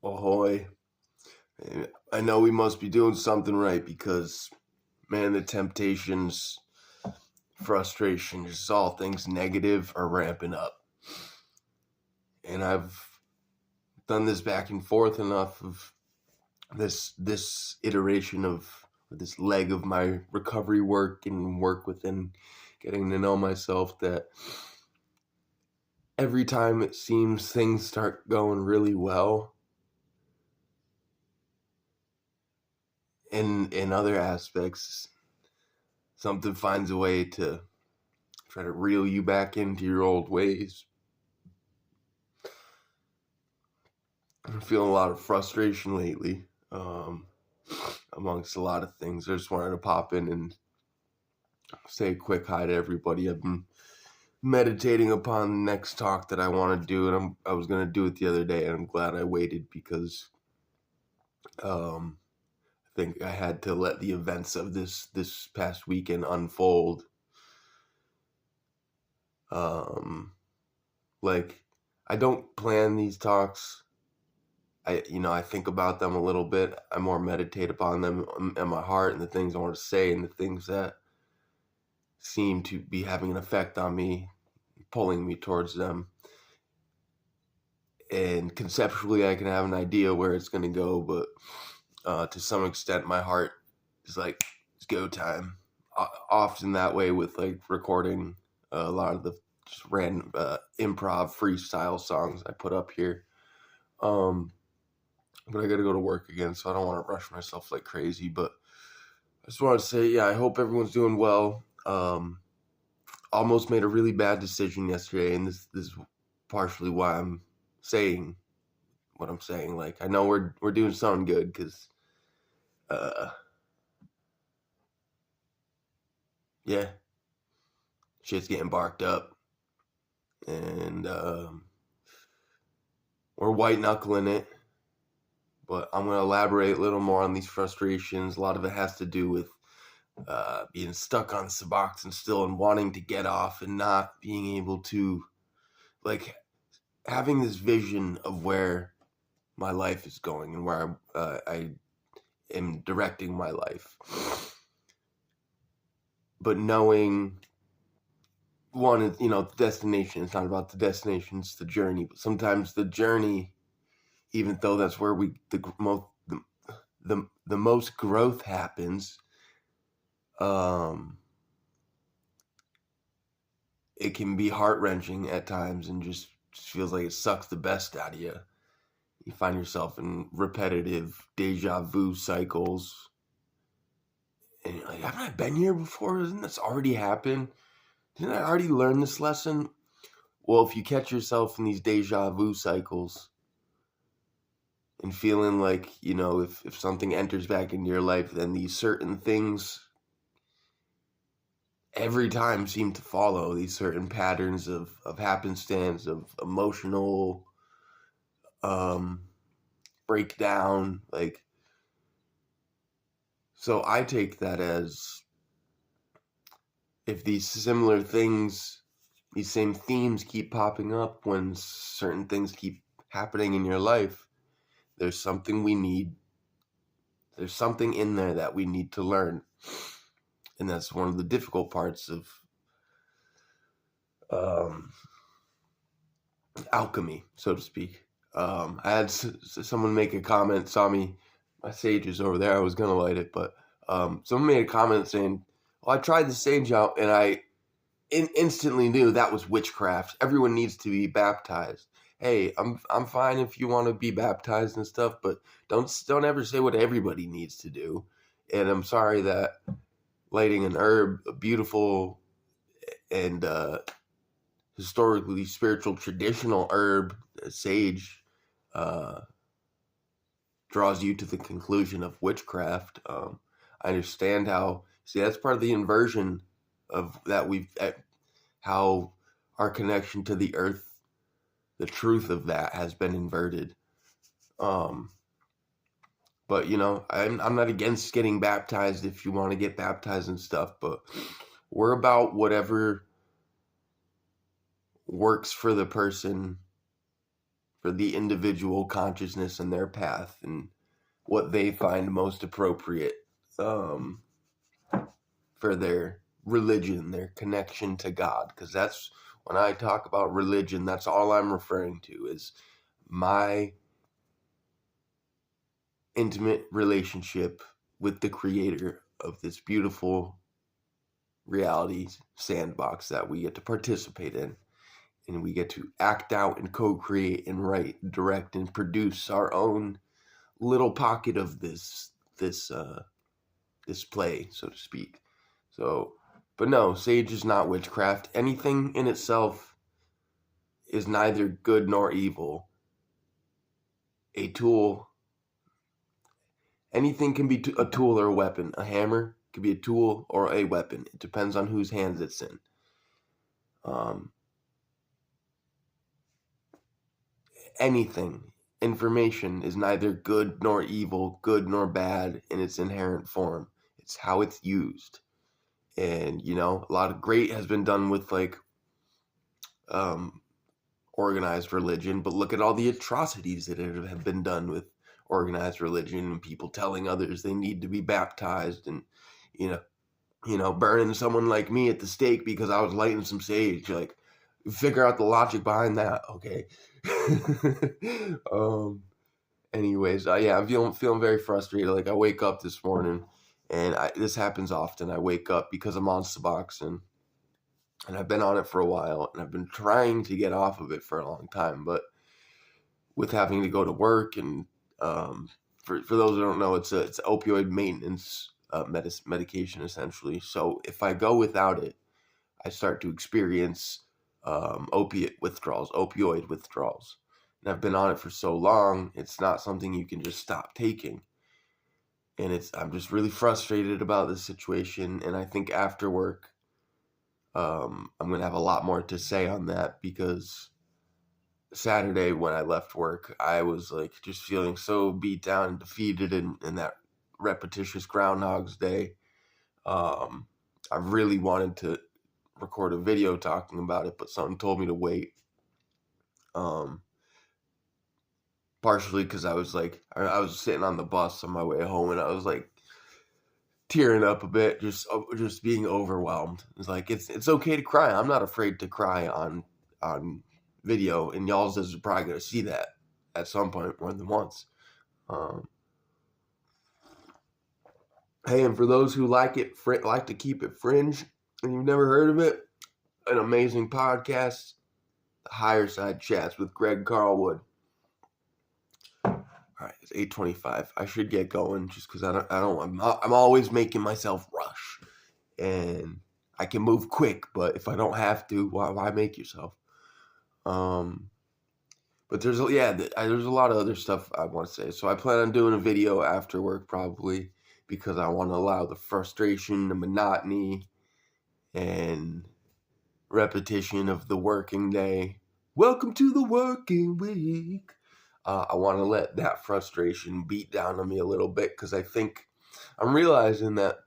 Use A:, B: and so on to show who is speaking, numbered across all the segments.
A: Ahoy. I know we must be doing something right because, man, the temptations, frustration, just all things negative are ramping up. And I've done this back and forth enough of this iteration of this leg of my recovery work and work within getting to know myself that every time it seems things start going really well in other aspects, something finds a way to try to reel you back into your old ways. I'm feeling a lot of frustration lately, amongst a lot of things. I just wanted to pop in and say a quick hi to everybody. I've been meditating upon the next talk that I want to do, and I was going to do it the other day, and I'm glad I waited because I think I had to let the events of this past weekend unfold. Like, I don't plan these talks. I think about them a little bit. I more meditate upon them in my heart and the things I want to say and the things that seem to be having an effect on me, pulling me towards them. And conceptually, I can have an idea where it's going to go, but to some extent, my heart is like, it's go time. Often that way with like recording a lot of the just random improv freestyle songs I put up here. But I got to go to work again, so I don't want to rush myself like crazy. But I just wanted to say, yeah, I hope everyone's doing well. Almost made a really bad decision yesterday, and this is partially why I'm saying what I'm saying. Like, I know we're doing something good because, yeah, shit's getting barked up, and we're white knuckling it. But I'm going to elaborate a little more on these frustrations. A lot of it has to do with being stuck on Suboxone still and wanting to get off and not being able to, like, having this vision of where my life is going and where I am directing my life. But knowing, one is, the destination. It's not about the destination, it's the journey. But sometimes the journey, even though that's where the most growth happens, it can be heart-wrenching at times and just feels like it sucks the best out of you. You find yourself in repetitive deja vu cycles. And you're like, haven't I been here before? Doesn't this already happen? Didn't I already learn this lesson? Well, if you catch yourself in these deja vu cycles and feeling like, if something enters back into your life, then these certain things every time seem to follow, these certain patterns of happenstance, of emotional breakdown. Like, so I take that as, if these similar things, these same themes keep popping up when certain things keep happening in your life, there's something in there that we need to learn. And that's one of the difficult parts of alchemy, so to speak. I had someone make a comment, saw me, my sage is over there, I was going to light it, but someone made a comment saying, well, I tried the sage out and I instantly knew that was witchcraft. Everyone needs to be baptized. Hey, I'm fine if you want to be baptized and stuff, but don't ever say what everybody needs to do. And I'm sorry that lighting an herb, a beautiful and historically spiritual traditional herb, sage, draws you to the conclusion of witchcraft. I understand how. See, that's part of the inversion of that. How our connection to the earth, the truth of that, has been inverted. But I'm not against getting baptized if you want to get baptized and stuff. But we're about whatever works for the person for the individual consciousness and their path and what they find most appropriate for their religion, their connection to God. Because that's, when I talk about religion, that's all I'm referring to, is my intimate relationship with the creator of this beautiful reality sandbox that we get to participate in. And we get to act out and co-create and write, direct, and produce our own little pocket of this play, so to speak. So, but no, sage is not witchcraft. Anything in itself is neither good nor evil. A tool, anything can be a tool or a weapon. A hammer could be a tool or a weapon. It depends on whose hands it's in. Anything, information is neither good nor evil, good nor bad in its inherent form. It's how it's used. And, you know, a lot of great has been done with, like, organized religion, but look at all the atrocities that have been done with organized religion, and people telling others they need to be baptized, and, you know, burning someone like me at the stake because I was lighting some sage. Like, figure out the logic behind that, okay? Anyways, yeah, I'm feeling very frustrated. Like, I wake up this morning, and this happens often. I wake up because I'm on Suboxone, and I've been on it for a while, and I've been trying to get off of it for a long time, but with having to go to work, and for those who don't know, it's opioid maintenance medication, essentially. So if I go without it, I start to experience opioid withdrawals. And I've been on it for so long, it's not something you can just stop taking. And I'm just really frustrated about this situation, and I think after work, I'm going to have a lot more to say on that, because Saturday when I left work, I was like just feeling so beat down and defeated in that repetitious Groundhog's Day. I really wanted to record a video talking about it, but something told me to wait. Partially because I was like, I was sitting on the bus on my way home, and I was like tearing up a bit, just being overwhelmed. It's like, it's okay to cry. I'm not afraid to cry on video, and y'all's is probably gonna see that at some point more than once. Hey, and for those who like to keep it fringe, and you've never heard of it, an amazing podcast, The Higher Side Chats with Greg Carlwood. All right, it's 8:25. I should get going just because I'm always making myself rush, and I can move quick, but if I don't have to, why make yourself? But there's a lot of other stuff I want to say. So I plan on doing a video after work, probably, because I want to allow the frustration, the monotony, and repetition of the working day. Welcome to the working week. I want to let that frustration beat down on me a little bit, because I think I'm realizing that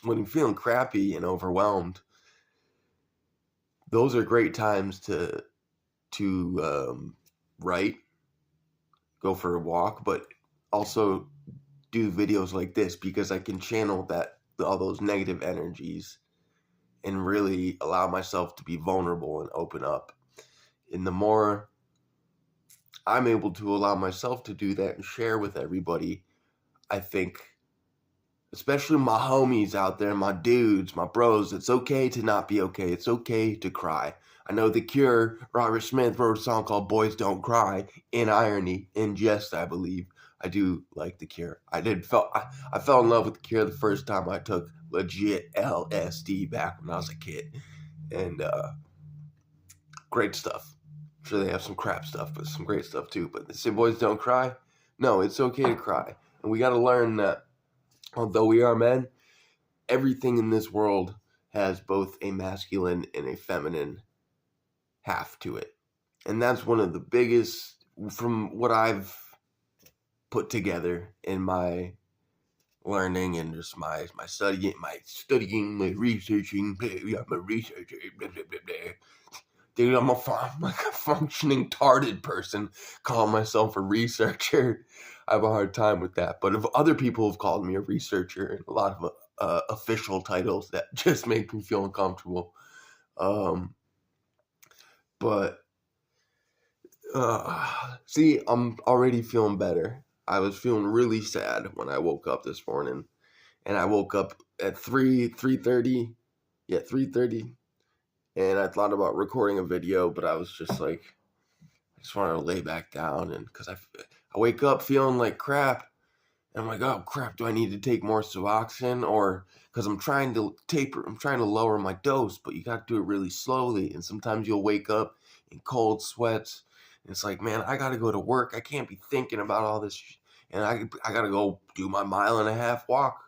A: when I'm feeling crappy and overwhelmed, those are great times to write, go for a walk, but also do videos like this, because I can channel all those negative energies and really allow myself to be vulnerable and open up. And the more I'm able to allow myself to do that and share with everybody, I think, especially my homies out there, my dudes, my bros, it's okay to not be okay. It's okay to cry. I know The Cure, Robert Smith wrote a song called Boys Don't Cry, in irony, in jest, I believe. I do like The Cure. I fell in love with The Cure the first time I took legit LSD back when I was a kid. And great stuff. I'm sure they have some crap stuff, but some great stuff too. But they say boys don't cry. No, it's okay to cry. And we got to learn that although we are men, everything in this world has both a masculine and a feminine half to it. And that's one of the biggest, from what I've put together in my learning and just my studying, my researching, I'm a researcher, blah, blah, blah, blah. Dude, I'm like a functioning tarded person calling myself a researcher. I have a hard time with that. But if other people have called me a researcher and a lot of official titles that just make me feel uncomfortable. Um, but see, I'm already feeling better. I was feeling really sad when I woke up this morning, and I woke up at 3:30. Yeah, 3:30. And I thought about recording a video, but I was just like, I just wanted to lay back down, and because I wake up feeling like crap, and I'm like, oh crap, do I need to take more Suboxone? Or because I'm trying to lower my dose, but you got to do it really slowly, and sometimes you'll wake up in cold sweats, and it's like, man, I got to go to work. I can't be thinking about all this, and I got to go do my 1.5 mile walk.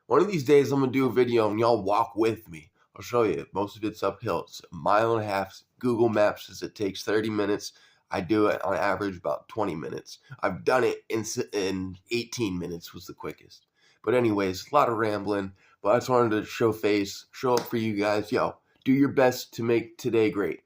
A: One of these days, I'm gonna do a video, and y'all walk with me. I'll show you. Most of it's uphill. It's 1.5 miles. Google Maps says it takes 30 minutes. I do it on average about 20 minutes. I've done it in 18 minutes was the quickest. But anyways, a lot of rambling. But I just wanted to show up for you guys. Yo, do your best to make today great.